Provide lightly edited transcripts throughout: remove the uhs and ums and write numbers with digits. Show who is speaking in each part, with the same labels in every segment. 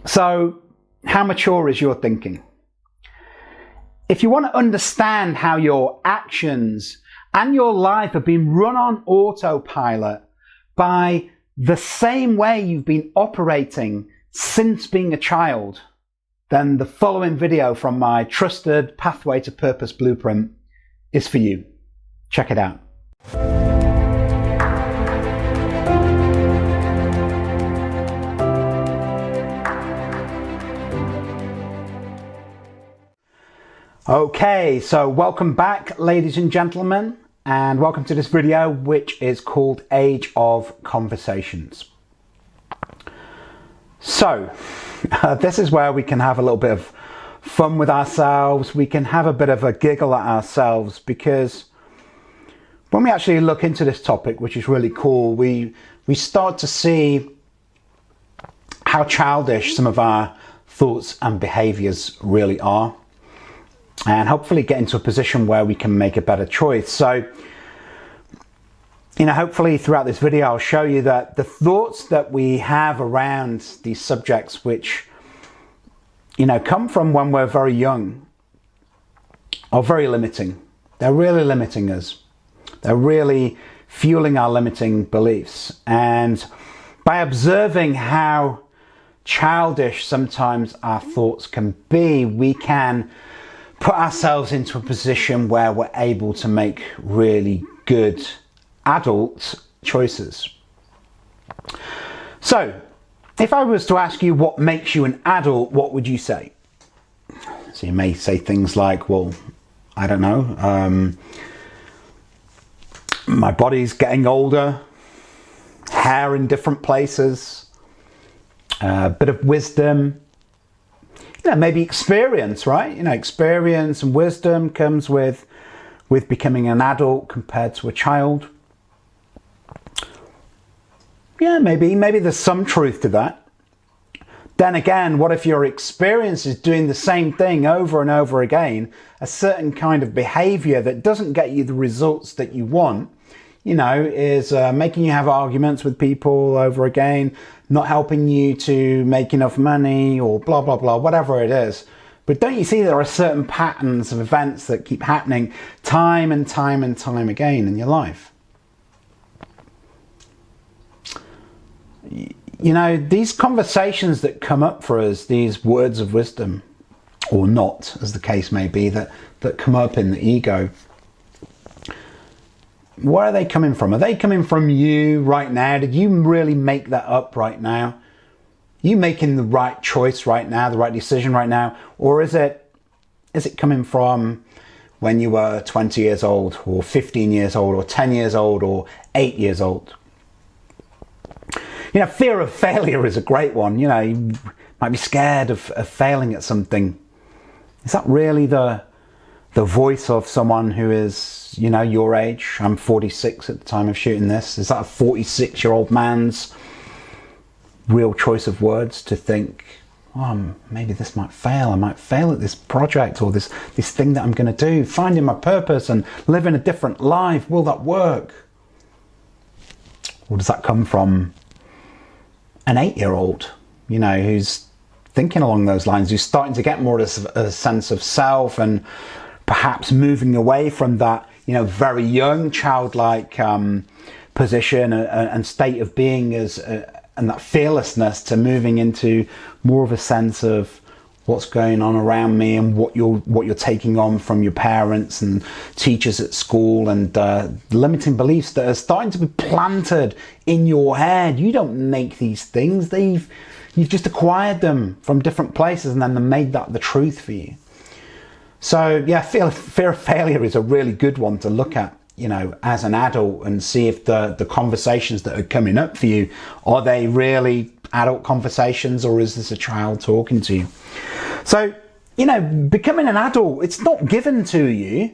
Speaker 1: So, how mature is your thinking? If you want to understand how your actions and your life have been run on autopilot by the same way you've been operating since being a child, then the following video from my trusted Pathway to Purpose blueprint is for you. Check it out. Okay, so welcome back, ladies and gentlemen, and welcome to this video, which is called Age of Conversations. So, this is where we can have a little bit of fun with ourselves. We can have a bit of a giggle at ourselves, because when we actually look into this topic, which is really cool, we start to see how childish some of our thoughts and behaviors really are, and hopefully get into a position where we can make a better choice. So, hopefully throughout this video, I'll show you that the thoughts that we have around these subjects, which, come from when we're very young, are very limiting. They're really limiting us. They're really fueling our limiting beliefs. And by observing how childish sometimes our thoughts can be, we can put ourselves into a position where we're able to make really good adult choices. So, if I was to ask you what makes you an adult, what would you say? So you may say things like, well, I don't know, my body's getting older, hair in different places, a bit of wisdom, maybe experience, right? Experience and wisdom comes with becoming an adult compared to a child. Yeah, maybe there's some truth to that. Then again, what if your experience is doing the same thing over and over again, a certain kind of behavior that doesn't get you the results that you want, is making you have arguments with people over again, not helping you to make enough money, or blah, blah, blah, whatever it is. But don't you see there are certain patterns of events that keep happening time and time and time again in your life? These conversations that come up for us, these words of wisdom, or not, as the case may be, that come up in the ego, where are they coming from? Are they coming from you right now? Did you really make that up right now? Are you making the right choice right now, the right decision right now? Or is it coming from when you were 20 years old, or 15 years old, or 10 years old, or 8 years old? Fear of failure is a great one. You might be scared of failing at something. Is that really the voice of someone who is, your age? I'm 46 at the time of shooting this. Is that a 46-year-old man's real choice of words to think, oh, maybe this might fail. I might fail at this project, or this thing that I'm going to do, finding my purpose and living a different life. Will that work? Or does that come from an 8-year-old, who's thinking along those lines, who's starting to get more of a sense of self, and perhaps moving away from that, very young, childlike position and state of being and that fearlessness, to moving into more of a sense of what's going on around me, and what you're taking on from your parents and teachers at school, and limiting beliefs that are starting to be planted in your head. You don't make these things. You've just acquired them from different places, and then they made that the truth for you. So yeah, fear of failure is a really good one to look at, as an adult, and see if the conversations that are coming up for you, are they really adult conversations, or is this a child talking to you? So, becoming an adult, it's not given to you.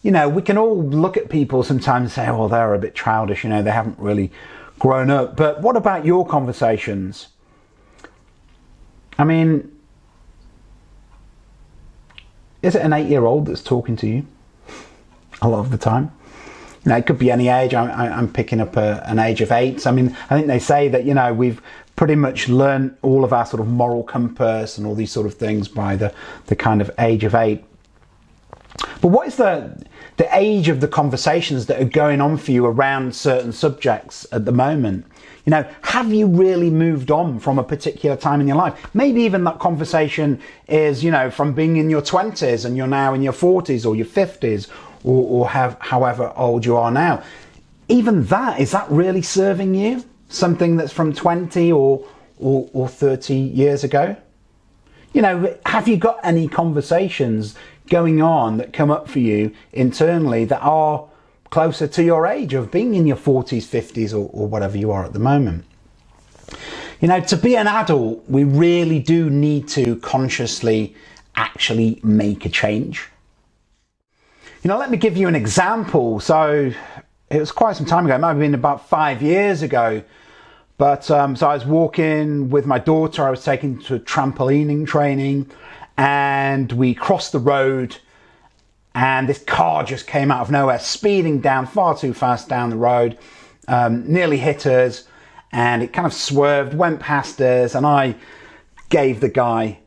Speaker 1: We can all look at people sometimes and say, oh, well, they're a bit childish, they haven't really grown up. But what about your conversations? I mean, is it an 8-year-old that's talking to you a lot of the time? It could be any age. I'm picking up an age of 8. I mean, I think they say that, we've pretty much learn all of our sort of moral compass and all these sort of things by the kind of age of 8. But what is the age of the conversations that are going on for you around certain subjects at the moment? You know, have you really moved on from a particular time in your life? Maybe even that conversation is, you know, from being in your 20s and you're now in your 40s or your 50s or however old you are now. Even that, is that really serving you? Something that's from 20 or 30 years ago? You know, have you got any conversations going on that come up for you internally that are closer to your age of being in your 40s, 50s or whatever you are at the moment? You know, to be an adult, we really do need to consciously actually make a change. You know, let me give you an example. So it was quite some time ago, it might have been about 5 years ago, but so I was walking with my daughter, I was taken to trampolining training, and we crossed the road and this car just came out of nowhere, speeding down far too fast down the road, nearly hit us, and it kind of swerved, went past us, and I gave the guy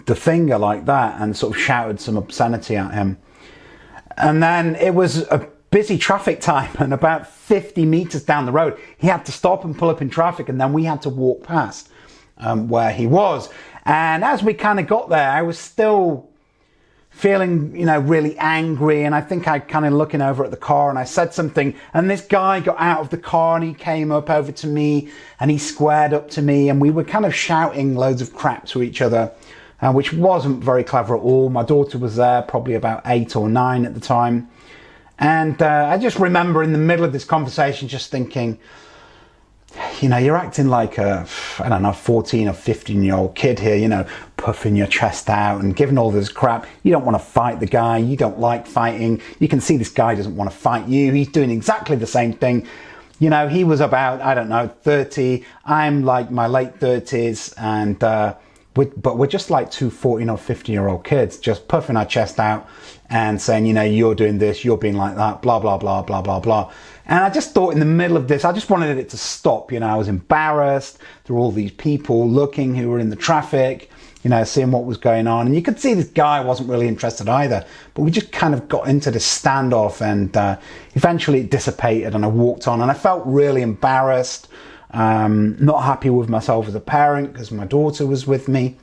Speaker 1: the finger like that and sort of shouted some obscenity at him. And then it was a busy traffic time, and about 50 meters down the road he had to stop and pull up in traffic, and then we had to walk past where he was. And as we kind of got there, I was still feeling, you know, really angry, and I think I kind of looking over at the car and I said something, and this guy got out of the car and he came up over to me and he squared up to me, and we were kind of shouting loads of crap to each other, which wasn't very clever at all. My daughter was there, probably about 8 or 9 at the time, and I just remember in the middle of this conversation just thinking, you know, you're acting like a, I don't know, 14 or 15-year-old kid here, you know, puffing your chest out and giving all this crap. You don't want to fight the guy. You don't like fighting. You can see this guy doesn't want to fight you. He's doing exactly the same thing. You know, he was about, I don't know, 30. I'm like my late 30s, and but we're just like two 14 or 15-year-old kids just puffing our chest out and saying, you know, you're doing this, you're being like that, blah, blah, blah, blah, blah, blah. And I just thought in the middle of this, I just wanted it to stop. You know, I was embarrassed. There were all these people looking who were in the traffic, you know, seeing what was going on. And you could see this guy wasn't really interested either. But we just kind of got into this standoff, and eventually it dissipated and I walked on, and I felt really embarrassed, not happy with myself as a parent because my daughter was with me.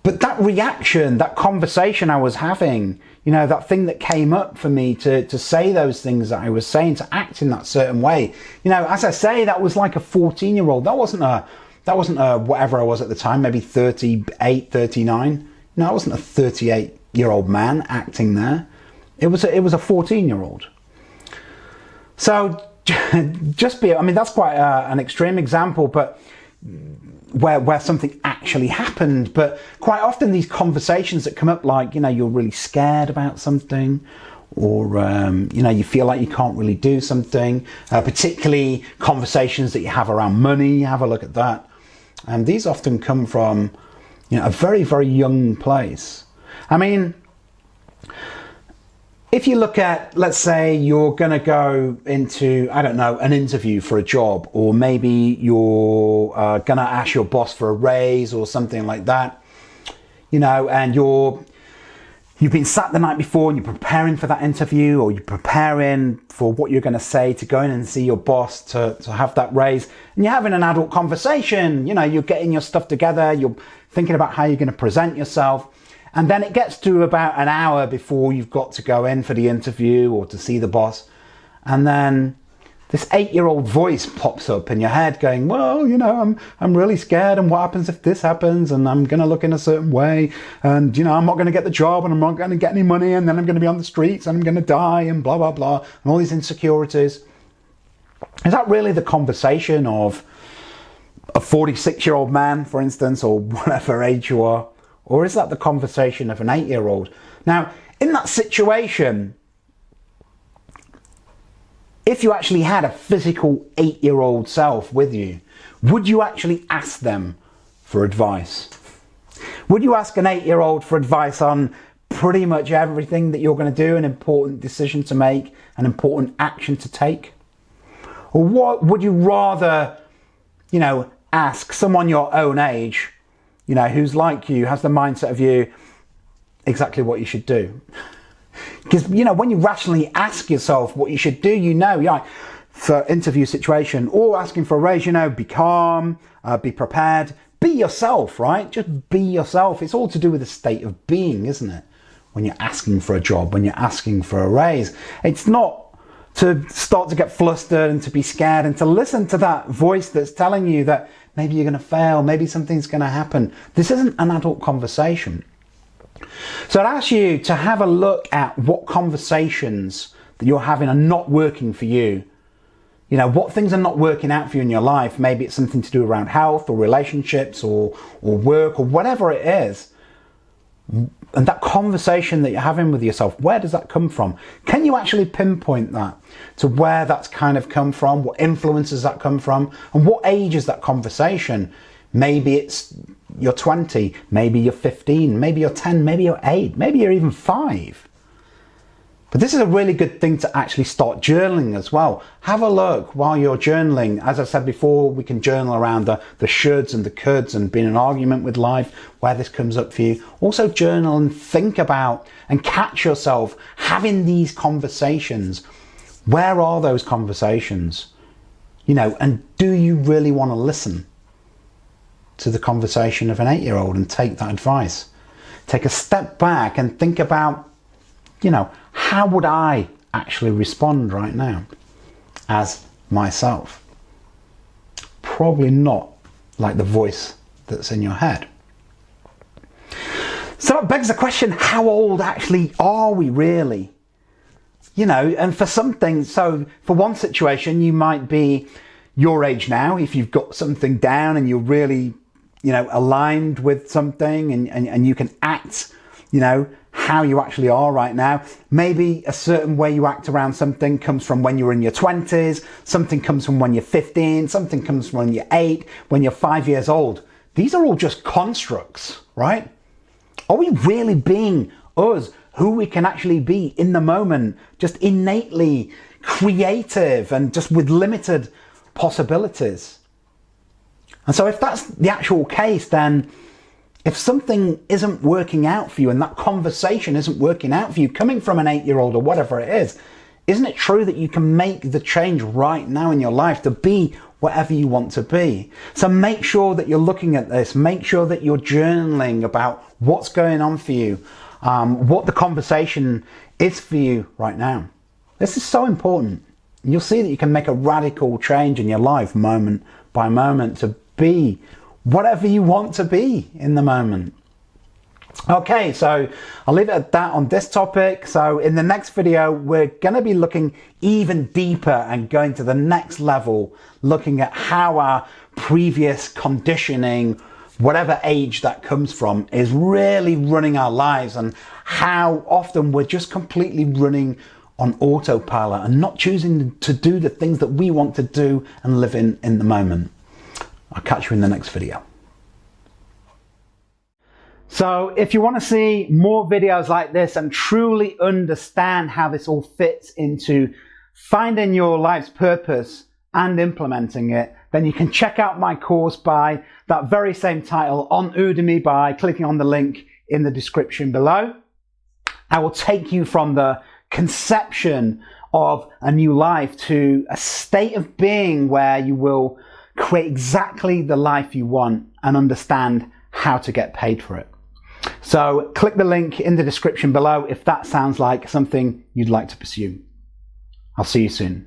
Speaker 1: But that reaction, that conversation I was having, you know, that thing that came up for me to say those things that I was saying, to act in that certain way, you know, as I say, that was like a 14-year-old. That wasn't a whatever I was at the time, maybe 38, 39. No, I wasn't a 38-year-old man acting there. It was a 14-year-old. So just be, I mean, that's quite an extreme example, but where something actually happened. But quite often these conversations that come up, like, you know, you're really scared about something, or you know, you feel like you can't really do something, particularly conversations that you have around money. Have a look at that, and these often come from, you know, a very, very young place. I mean, if you look at, let's say you're going to go into, I don't know, an interview for a job, or maybe you're going to ask your boss for a raise or something like that, you know, and you've been sat the night before and you're preparing for that interview, or you're preparing for what you're going to say to go in and see your boss to have that raise, and you're having an adult conversation, you know, you're getting your stuff together, you're thinking about how you're going to present yourself. And then it gets to about an hour before you've got to go in for the interview or to see the boss. And then this 8-year-old voice pops up in your head going, well, you know, I'm really scared, and what happens if this happens, and I'm going to look in a certain way, and, you know, I'm not going to get the job, and I'm not going to get any money, and then I'm going to be on the streets, and I'm going to die, and blah, blah, blah, and all these insecurities. Is that really the conversation of a 46-year-old man, for instance, or whatever age you are? Or is that the conversation of an 8-year-old? Now, in that situation, if you actually had a physical 8-year-old self with you, would you actually ask them for advice? Would you ask an 8-year-old for advice on pretty much everything that you're going to do, an important decision to make, an important action to take? Or what would you rather, ask someone your own age, who's like you, has the mindset of you, exactly what you should do? Because, when you rationally ask yourself what you should do, for interview situation or asking for a raise, be calm, be prepared, be yourself, right? Just be yourself. It's all to do with the state of being, isn't it? When you're asking for a job, when you're asking for a raise, it's not to start to get flustered and to be scared and to listen to that voice that's telling you that maybe you're going to fail, maybe something's going to happen. This isn't an adult conversation. So I'd ask you to have a look at what conversations that you're having are not working for you. What things are not working out for you in your life. Maybe it's something to do around health or relationships or work or whatever it is. And that conversation that you're having with yourself, where does that come from? Can you actually pinpoint that to where that's kind of come from? What influences that come from? And what age is that conversation? Maybe it's you're 20, maybe you're 15, maybe you're 10, maybe you're 8, maybe you're even 5. But this is a really good thing to actually start journaling as well. Have a look while you're journaling. As I said before, we can journal around the shoulds and the coulds and being in an argument with life, where this comes up for you. Also journal and think about and catch yourself having these conversations. Where are those conversations? And do you really want to listen to the conversation of an 8-year-old and take that advice? Take a step back and think about, how would I actually respond right now as myself? Probably not like the voice that's in your head. So that begs the question, how old actually are we really? And for some things, so for one situation, you might be your age now, if you've got something down and you're really, aligned with something and you can act, how you actually are right now. Maybe a certain way you act around something comes from when you're in your 20s, something comes from when you're 15, something comes from when you're 8, when you're 5 years old. These are all just constructs, right? Are we really being us, who we can actually be in the moment, just innately creative and just with limited possibilities? And so if that's the actual case, then if something isn't working out for you and that conversation isn't working out for you, coming from an 8-year-old or whatever it is, isn't it true that you can make the change right now in your life to be whatever you want to be? So make sure that you're looking at this. Make sure that you're journaling about what's going on for you, what the conversation is for you right now. This is so important. You'll see that you can make a radical change in your life moment by moment to be whatever you want to be in the moment. Okay, so I'll leave it at that on this topic. So in the next video, we're going to be looking even deeper and going to the next level, looking at how our previous conditioning, whatever age that comes from, is really running our lives and how often we're just completely running on autopilot and not choosing to do the things that we want to do and live in the moment. I'll catch you in the next video. So if you want to see more videos like this and truly understand how this all fits into finding your life's purpose and implementing it, then you can check out my course by that very same title on Udemy by clicking on the link in the description below. I will take you from the conception of a new life to a state of being where you will create exactly the life you want and understand how to get paid for it. So click the link in the description below if that sounds like something you'd like to pursue. I'll see you soon.